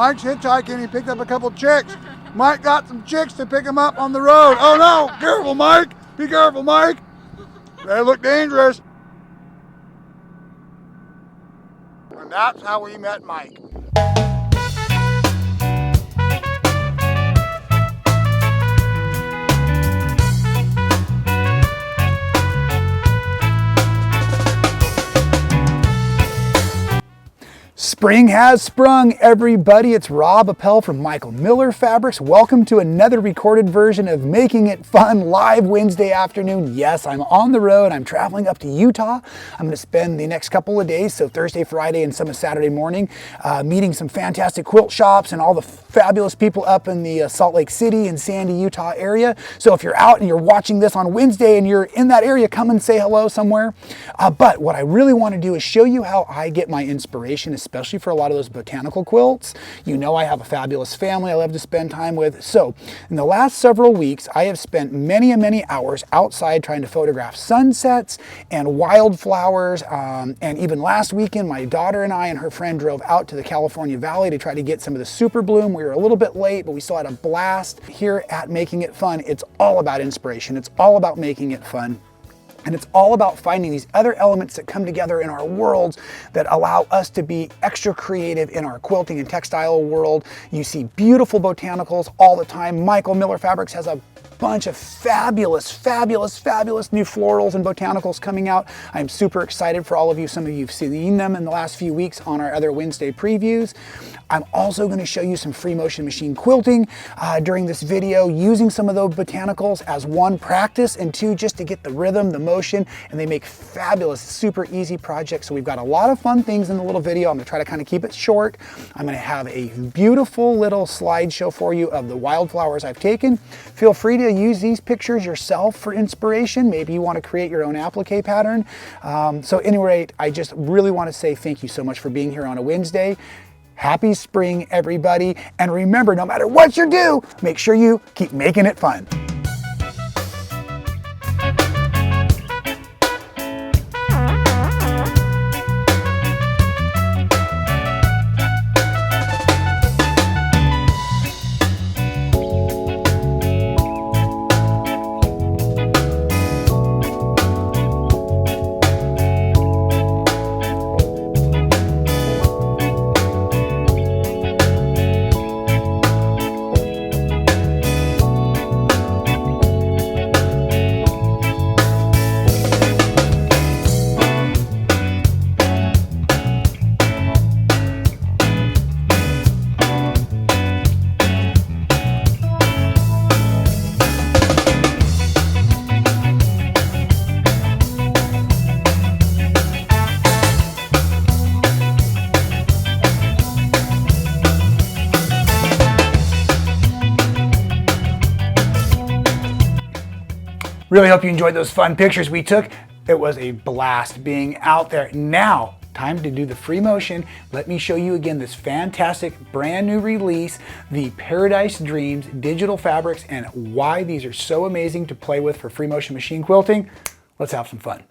Mike's hitchhiking. He picked up a couple chicks. Mike got some chicks to pick him up on the road. Oh no, careful Mike. Be careful Mike. They look dangerous. And that's how we met Mike. Spring has sprung, everybody. It's Rob Appell from Michael Miller Fabrics. Welcome to another recorded version of Making It Fun live Wednesday afternoon. Yes, I'm on the road. I'm traveling up to Utah. I'm going to spend the next couple of days, so Thursday, Friday, and some of Saturday morning, meeting some fantastic quilt shops and all the fabulous people up in the Salt Lake City and Sandy, Utah area. So if you're out and you're watching this on Wednesday and you're in that area, come and say hello somewhere. But what I really want to do is show you how I get my inspiration, especially for a lot of those botanical quilts. You know I have a fabulous family I love to spend time with. So in the last several weeks, I have spent many hours outside trying to photograph sunsets and wildflowers. And even last weekend, my daughter and I and her friend drove out to the California Valley to try to get some of the super bloom. We were a little bit late, but we still had a blast. Here at Making It Fun, it's all about inspiration. It's all about making it fun. And it's all about finding these other elements that come together in our worlds that allow us to be extra creative in our quilting and textile world. You see beautiful botanicals all the time. Michael Miller Fabrics has a bunch of fabulous new florals and botanicals coming out. I'm super excited for all of you. Some of you have seen them in the last few weeks on our other Wednesday previews. I'm also going to show you some free motion machine quilting during this video, using some of those botanicals as one, practice, and two, just to get the rhythm, the motion, and they make fabulous, super easy projects. So we've got a lot of fun things in the little video. I'm going to try to kind of keep it short. I'm going to have a beautiful little slideshow for you of the wildflowers I've taken. Feel free to use these pictures yourself for inspiration. Maybe you want to create your own applique pattern. So at any rate, I just really want to say thank you so much for being here on a Wednesday. Happy spring, everybody. And remember, no matter what you do, make sure you keep making it fun. Really hope you enjoyed those fun pictures we took. It was a blast being out there. Now, time to do the free motion. Let me show you again this fantastic brand new release, the Paradise Dreams digital fabrics, and why these are so amazing to play with for free motion machine quilting. Let's have some fun.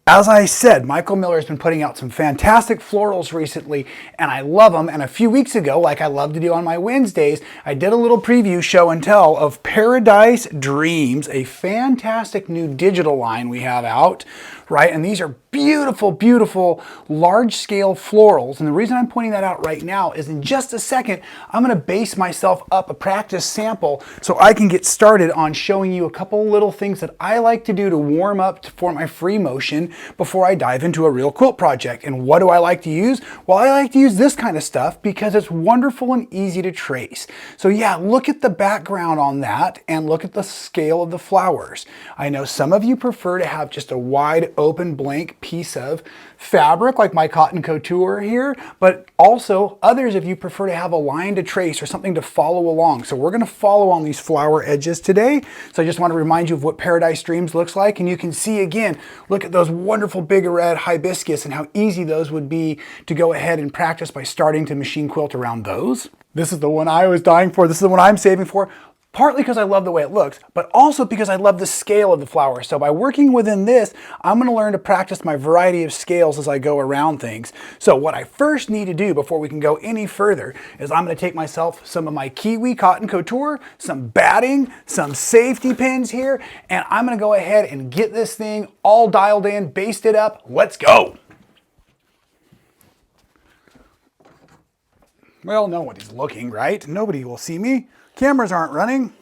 As I said, Michael Miller has been putting out some fantastic florals recently, and I love them. And a few weeks ago, like I love to do on my Wednesdays, I did a little preview show and tell of Paradise Dreams, a fantastic new digital line we have out, right? And these are beautiful, large-scale florals. And the reason I'm pointing that out right now is in just a second, I'm going to base myself up a practice sample so I can get started on showing you a couple little things that I like to do to warm up for my free motion before I dive into a real quilt project. And what do I like to use? Well, I like to use this kind of stuff because it's wonderful and easy to trace. So yeah, look at the background on that and look at the scale of the flowers. I know some of you prefer to have just a wide open blank piece of fabric like my cotton couture here, but also others of you prefer to have a line to trace or something to follow along. So we're going to follow on these flower edges today. So I just want to remind you of what Paradise Dreams looks like, and you can see again, look at those wonderful big red hibiscus and how easy those would be to go ahead and practice by starting to machine quilt around those. This is the one I was dying for. This is the one I'm saving for. partly because I love the way it looks, but also because I love the scale of the flower. So by working within this, I'm going to learn to practice my variety of scales as I go around things. So what I first need to do before we can go any further is I'm going to take myself some of my Kiwi Cotton Couture, some batting, some safety pins here, and I'm going to go ahead and get this thing all dialed in, basted up. Let's go. Well, nobody's looking, right? Nobody will see me. Cameras aren't running.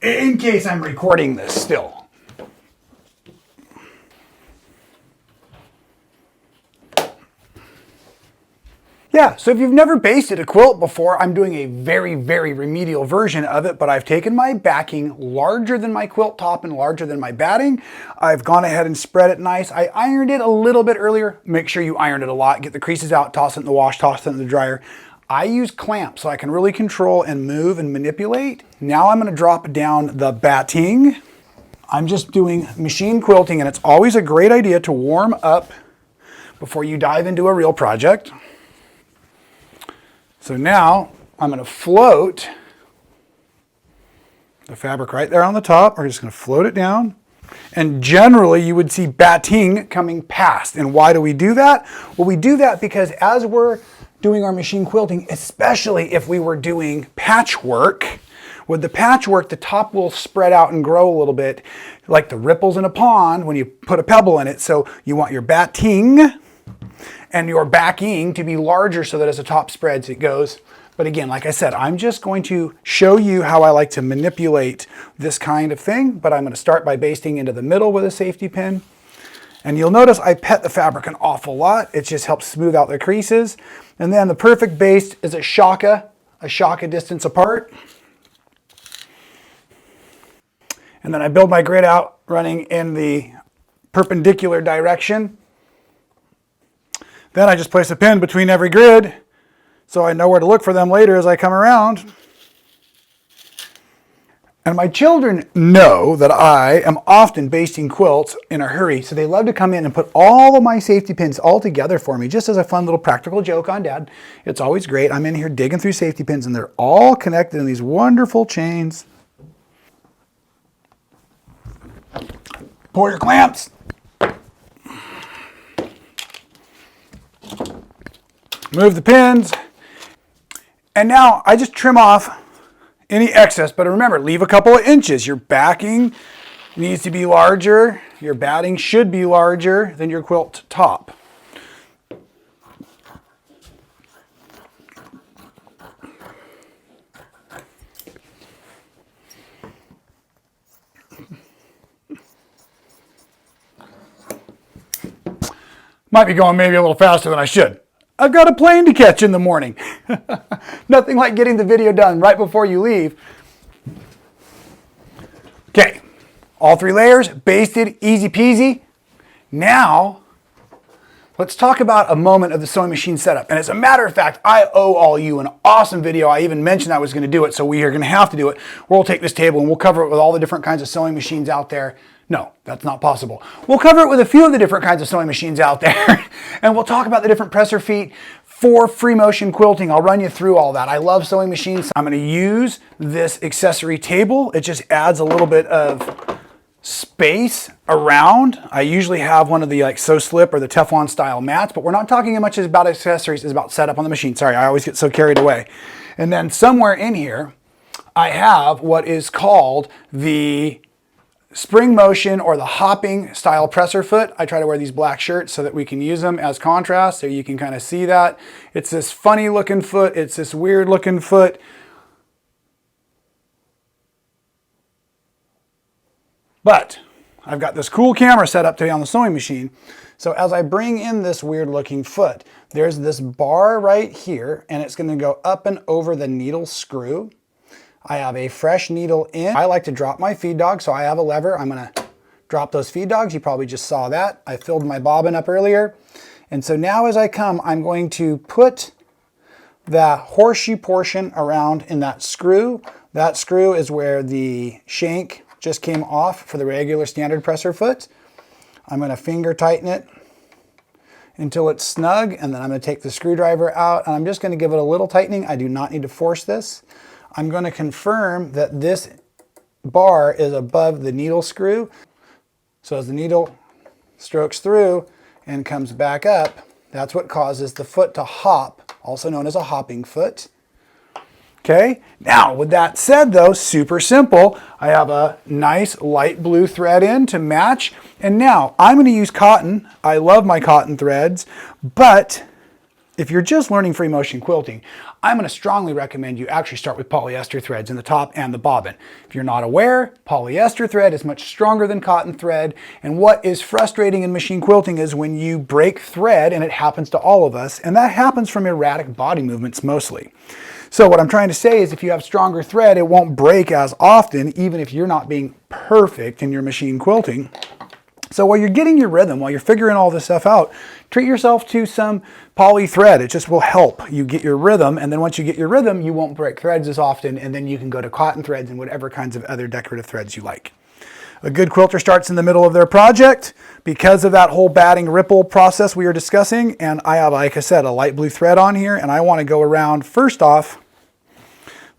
In case I'm recording this still. Yeah, so if you've never basted a quilt before, I'm doing a very, very remedial version of it, but I've taken my backing larger than my quilt top and larger than my batting. I've gone ahead and spread it nice. I ironed it a little bit earlier. Make sure you iron it a lot. Get the creases out, toss it in the wash, toss it in the dryer. I use clamps so I can really control and move and manipulate. Now I'm going to drop down the batting. I'm just doing machine quilting, and it's always a great idea to warm up before you dive into a real project. So now I'm going to float the fabric right there on the top. We're just going to float it down. And generally you would see batting coming past. And why do we do that? Well, we do that because as we're doing our machine quilting, especially if we were doing patchwork, with the patchwork, the top will spread out and grow a little bit like the ripples in a pond when you put a pebble in it. So you want your batting and your backing to be larger so that as the top spreads, it goes. But again, like I said, I'm just going to show you how I like to manipulate this kind of thing, but I'm going to start by basting into the middle with a safety pin. And you'll notice I pet the fabric an awful lot. It just helps smooth out the creases. And then the perfect baste is a shaka distance apart. And then I build my grid out running in the perpendicular direction. Then I just place a pin between every grid so I know where to look for them later as I come around. And my children know that I am often basting quilts in a hurry, so they love to come in and put all of my safety pins all together for me, just as a fun little practical joke on Dad. It's always great. I'm in here digging through safety pins, and they're all connected in these wonderful chains. Pull your clamps. Move the pins. And now I just trim off any excess, but remember, leave a couple of inches. Your backing needs to be larger. Your batting should be larger than your quilt top. Might be going maybe a little faster than I should. I've got a plane to catch in the morning. Nothing like getting the video done right before you leave. Okay, all 3 layers, basted, easy peasy. Now, let's talk about a moment of the sewing machine setup. And as a matter of fact, I owe all you an awesome video. I even mentioned I was going to do it, so we are going to have to do it. We'll take this table and we'll cover it with all the different kinds of sewing machines out there. No, that's not possible. We'll cover it with a few of the different kinds of sewing machines out there, and we'll talk about the different presser feet for free motion quilting. I'll run you through all that. I love sewing machines. I'm going to use this accessory table. It just adds a little bit of space around. I usually have one of the like Sew Slip or the Teflon style mats, but we're not talking as much about accessories as about setup on the machine. Sorry, I always get so carried away. And then somewhere in here, I have what is called the spring motion or the hopping style presser foot. I try to wear these black shirts so that we can use them as contrast, so you can kind of see that. It's this funny looking foot. It's this weird looking foot. But I've got this cool camera set up today on the sewing machine. So as I bring in this weird looking foot, there's this bar right here, and it's going to go up and over the needle screw. I have a fresh needle in. I like to drop my feed dog, so I have a lever. I'm going to drop those feed dogs. You probably just saw that. I filled my bobbin up earlier. And so now as I come, I'm going to put the horseshoe portion around in that screw. That screw is where the shank just came off for the regular standard presser foot. I'm going to finger tighten it until it's snug, and then I'm going to take the screwdriver out, and I'm just going to give it a little tightening. I do not need to force this. I'm going to confirm that this bar is above the needle screw. So as the needle strokes through and comes back up, that's what causes the foot to hop, also known as a hopping foot. Okay, now with that said though, super simple. I have a nice light blue thread in to match. And now I'm going to use cotton. I love my cotton threads, but if you're just learning free motion quilting, I'm going to strongly recommend you actually start with polyester threads in the top and the bobbin. If you're not aware, polyester thread is much stronger than cotton thread. And what is frustrating in machine quilting is when you break thread, and it happens to all of us, and that happens from erratic body movements mostly. So what I'm trying to say is if you have stronger thread, it won't break as often, even if you're not being perfect in your machine quilting. So while you're getting your rhythm, while you're figuring all this stuff out, treat yourself to some poly thread. It just will help you get your rhythm. And then once you get your rhythm, you won't break threads as often. And then you can go to cotton threads and whatever kinds of other decorative threads you like. A good quilter starts in the middle of their project because of that whole batting ripple process we were discussing. And I have, like I said, a light blue thread on here, and I want to go around first off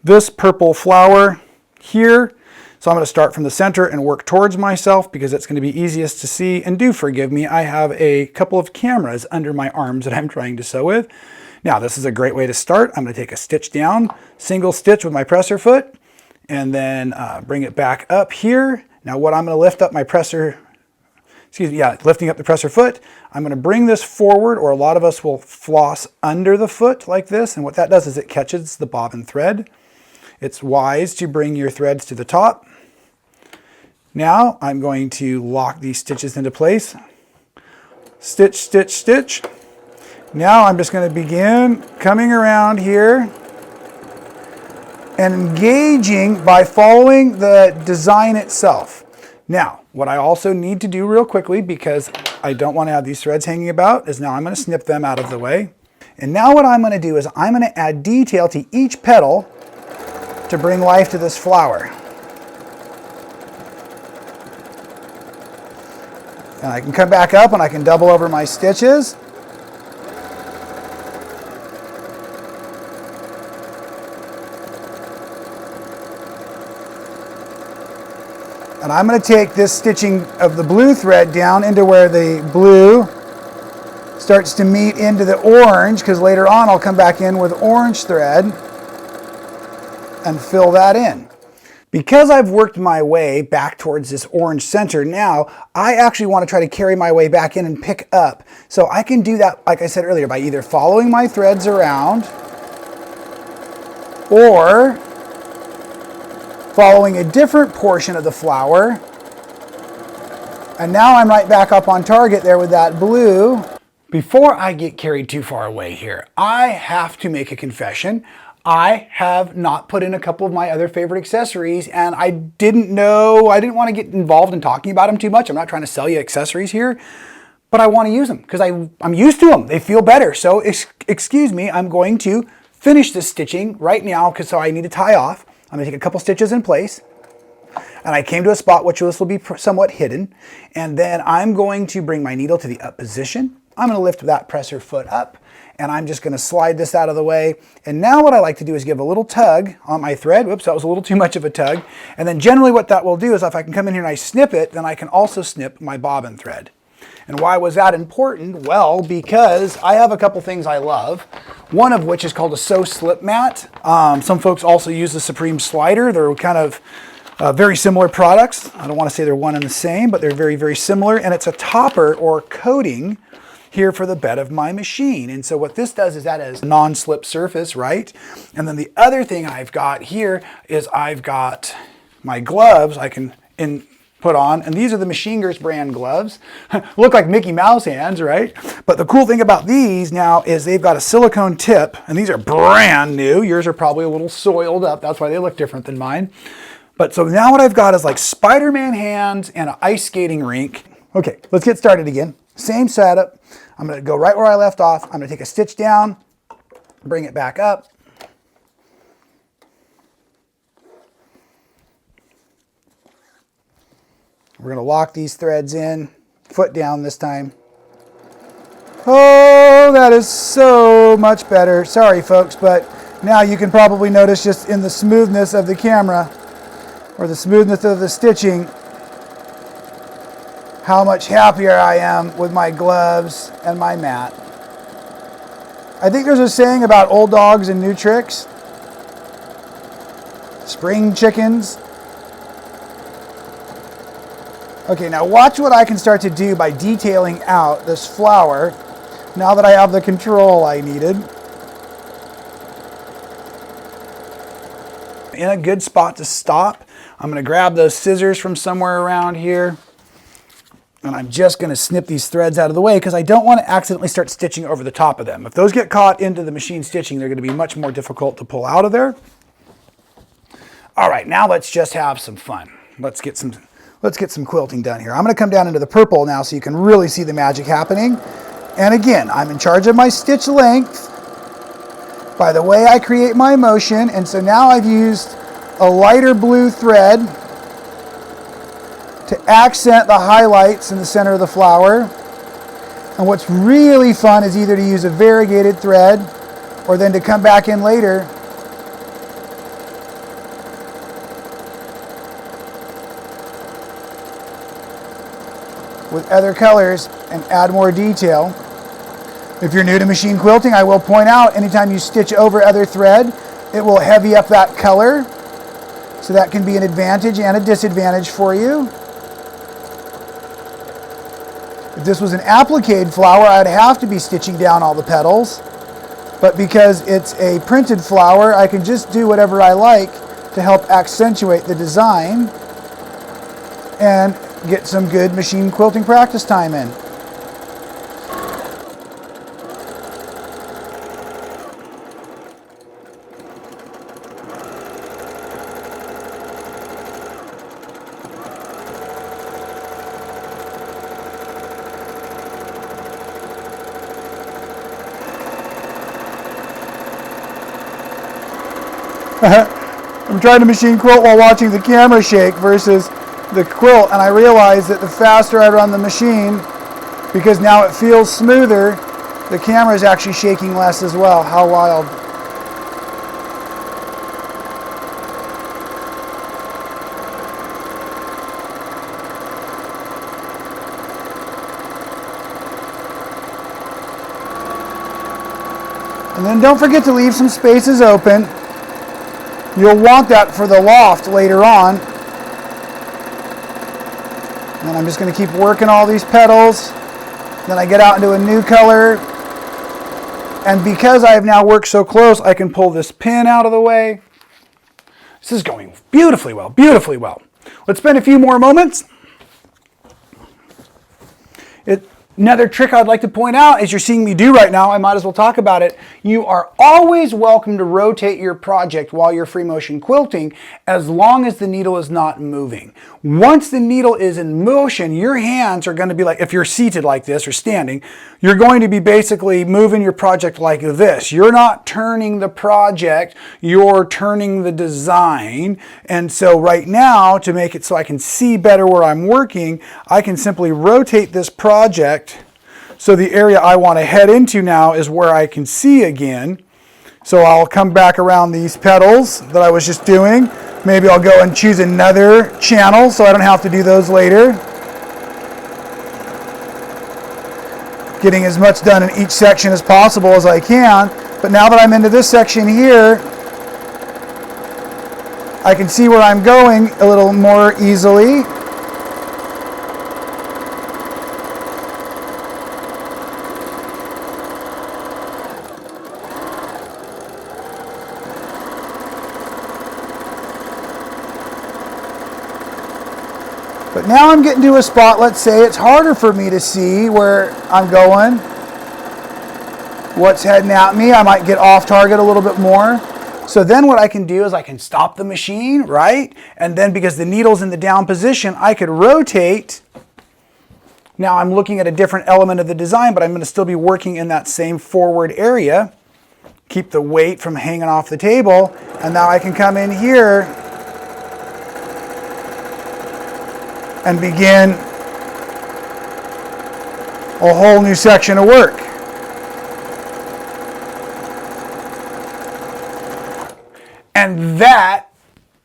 this purple flower here. So I'm going to start from the center and work towards myself because it's going to be easiest to see. And do forgive me, I have a couple of cameras under my arms that I'm trying to sew with. Now this is a great way to start. I'm going to take a stitch down, single stitch with my presser foot, and then bring it back up here. Now what I'm going to lift up my presser, lifting up the presser foot, I'm going to bring this forward, or a lot of us will floss under the foot like this. And what that does is it catches the bobbin thread. It's wise to bring your threads to the top. Now I'm going to lock these stitches into place. Stitch, stitch, stitch. Now I'm just going to begin coming around here and engaging by following the design itself. Now, what I also need to do real quickly, because I don't want to have these threads hanging about, is now I'm going to snip them out of the way. And now what I'm going to do is I'm going to add detail to each petal to bring life to this flower. And I can come back up and I can double over my stitches. And I'm going to take this stitching of the blue thread down into where the blue starts to meet into the orange, because later on I'll come back in with orange thread and fill that in. Because I've worked my way back towards this orange center, now I actually want to try to carry my way back in and pick up. So I can do that, like I said earlier, by either following my threads around or following a different portion of the flower. And now I'm right back up on target there with that blue. Before I get carried too far away here, I have to make a confession. I have not put in a couple of my other favorite accessories, and I didn't want to get involved in talking about them too much. I'm not trying to sell you accessories here, but I want to use them because I'm used to them. They feel better. So excuse me, I'm going to finish this stitching right now because I need to tie off. I'm going to take a couple stitches in place, and I came to a spot which this will be somewhat hidden, and then I'm going to bring my needle to the up position. I'm going to lift that presser foot up, and I'm just going to slide this out of the way. And now what I like to do is give a little tug on my thread. Whoops, that was a little too much of a tug. And then generally what that will do is if I can come in here and I snip it, then I can also snip my bobbin thread. And why was that important? Well, because I have a couple things I love, one of which is called a sew slip mat. Some folks also use the Supreme Slider. They're kind of very similar products. I don't want to say they're one and the same, but they're very, very similar. And it's a topper or coating here for the bed of my machine. And so what this does is that is a non-slip surface, right? And then the other thing I've got here is I've got my gloves I can put on, and these are the Machine Gears brand gloves. Look like Mickey Mouse hands, right? But the cool thing about these now is they've got a silicone tip, and these are brand new. Yours are probably a little soiled up. That's why they look different than mine. But so now what I've got is like Spider-Man hands and an ice skating rink. Okay, let's get started again. Same setup. I'm going to go right where I left off. I'm going to take a stitch down, bring it back up. We're going to lock these threads in, foot down this time. Oh, that is so much better. Sorry, folks, but Now you can probably notice just in the smoothness of the camera or the smoothness of the stitching how much happier I am with my gloves and my mat. I think there's a saying about old dogs and new tricks. Spring chickens. Okay, now watch what I can start to do by detailing out this flower now that I have the control I needed. In a good spot to stop, I'm going to grab those scissors from somewhere around here. And I'm just going to snip these threads out of the way because I don't want to accidentally start stitching over the top of them. If those get caught into the machine stitching, they're going to be much more difficult to pull out of there. All right, now let's just have some fun. Let's get some quilting done here. I'm going to come down into the purple now so you can really see the magic happening. And again, I'm in charge of my stitch length by the way I create my motion. And so now I've used a lighter blue thread to accent the highlights in the center of the flower. And what's really fun is either to use a variegated thread or then to come back in later with other colors and add more detail. If you're new to machine quilting, I will point out anytime you stitch over other thread, it will heavy up that color. So that can be an advantage and a disadvantage for you. If this was an applique flower, I'd have to be stitching down all the petals. But because it's a printed flower, I can just do whatever I like to help accentuate the design and get some good machine quilting practice time in. I'm trying to machine quilt while watching the camera shake versus the quilt, and I realize that the faster I run the machine, because now it feels smoother, the camera is actually shaking less as well. How wild. And then don't forget to leave some spaces open. You'll want that for the loft later on. And I'm just going to keep working all these petals. Then I get out into a new color. And because I have now worked so close, I can pull this pin out of the way. This is going beautifully well, beautifully well. Let's spend a few more moments. Another trick I'd like to point out, as you're seeing me do right now, I might as well talk about it. You are always welcome to rotate your project while you're free motion quilting, as long as the needle is not moving. Once the needle is in motion, your hands are going to be like, if you're seated like this or standing, you're going to be basically moving your project like this. You're not turning the project, you're turning the design. And so right now, to make it so I can see better where I'm working, I can simply rotate this project. So the area I want to head into now is where I can see again. So I'll come back around these petals that I was just doing. Maybe I'll go and choose another channel so I don't have to do those later. Getting as much done in each section as possible as I can. But now that I'm into this section here, I can see where I'm going a little more easily. But now I'm getting to a spot, let's say it's harder for me to see where I'm going, what's heading at me. I might get off target a little bit more. So then what I can do is I can stop the machine, right? And then because the needle's in the down position, I could rotate. Now I'm looking at a different element of the design, but I'm going to still be working in that same forward area. Keep the weight from hanging off the table. And now I can come in here and begin a whole new section of work. And that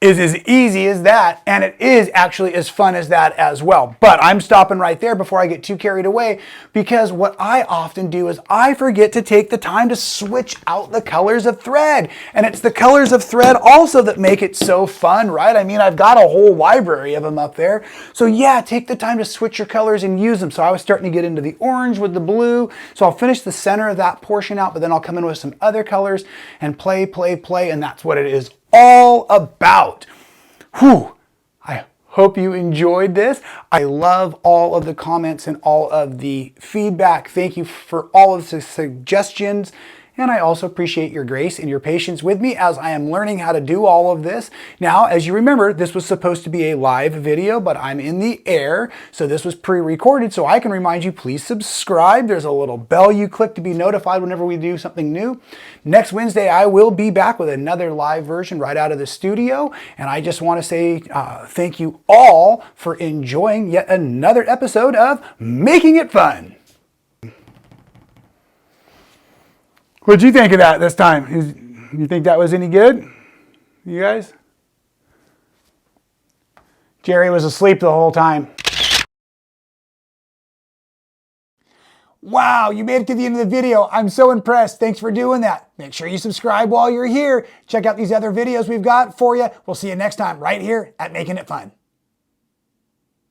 is as easy as that, and it is actually as fun as that as well. But I'm stopping right there before I get too carried away, because what I often do is I forget to take the time to switch out the colors of thread. And it's the colors of thread also that make it so fun, right? I mean, I've got a whole library of them up there. So yeah, take the time to switch your colors and use them. So I was starting to get into the orange with the blue. So I'll finish the center of that portion out, but then I'll come in with some other colors and play, and that's what it is all about. Whew. I hope you enjoyed this. I love all of the comments and all of the feedback. Thank you for all of the suggestions. And I also appreciate your grace and your patience with me as I am learning how to do all of this. Now, as you remember, this was supposed to be a live video, but I'm in the air, so this was pre-recorded, so I can remind you, please subscribe. There's a little bell you click to be notified whenever we do something new. Next Wednesday, I will be back with another live version right out of the studio, and I just want to say thank you all for enjoying yet another episode of Making It Fun. What'd you think of that this time? You think that was any good? You guys? Jerry was asleep the whole time. Wow, you made it to the end of the video. I'm so impressed. Thanks for doing that. Make sure you subscribe while you're here. Check out these other videos we've got for you. We'll see you next time right here at Making It Fun.